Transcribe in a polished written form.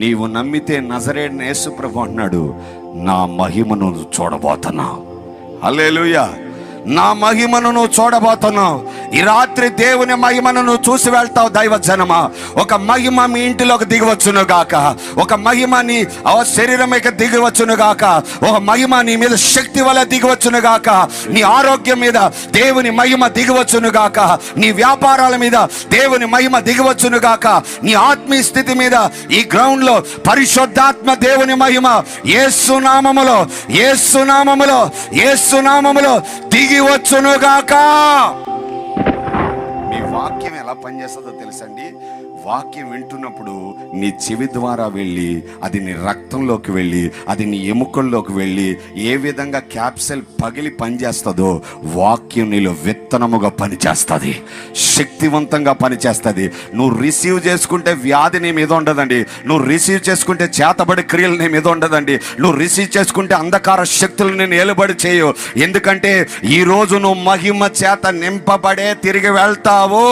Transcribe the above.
నీవు నమ్మితే నజరేయుడైన యేసు ప్రభు అన్నాడు, నా మహిమను చూడబోతున్నావు. హల్లెలూయా. నా మహిమను నువ్వు చూడబోతున్నావు. ఈ రాత్రి దేవుని మహిమను నువ్వు చూసి వెళ్తావు. దైవజనమా, ఒక మహిమ మీ ఇంటిలోకి దిగవచ్చును గాక. ఒక మహిమ నీ శరీరం మీద దిగవచ్చును గాక. ఒక మహిమ నీ మీద శక్తి వల్ల దిగవచ్చును గాక. నీ ఆరోగ్యం మీద దేవుని మహిమ దిగవచ్చును గాక. నీ వ్యాపారాల మీద దేవుని మహిమ దిగవచ్చును గాక. నీ ఆత్మీయ స్థితి మీద ఈ గ్రౌండ్ లో పరిశుద్ధాత్మ దేవుని మహిమ యేసు నామములో, యేసు నామములో, యేసు నామములో దిగివచ్చునుగాక. మీ వాక్యం ఎలా పనిచేస్తుందో తెలుసండి. వాక్యం వింటున్నప్పుడు నీ చెవి ద్వారా వెళ్ళి అది నీ రక్తంలోకి వెళ్ళి అది నీ ఎముకల్లోకి వెళ్ళి ఏ విధంగా క్యాప్సెల్ పగిలి పనిచేస్తుందో వాక్యం నీలో విత్తనముగా పనిచేస్తుంది, శక్తివంతంగా పనిచేస్తుంది. నువ్వు రిసీవ్ చేసుకుంటే వ్యాధి నీ మీద ఉండదండి. నువ్వు రిసీవ్ చేసుకుంటే చేతబడి క్రియలు నీ మీద ఉండదండి. నువ్వు రిసీవ్ చేసుకుంటే అంధకార శక్తులు నేను ఏలుబడి చేయు. ఎందుకంటే ఈరోజు నువ్వు మహిమ చేత నింపబడే తిరిగి వెళ్తావు.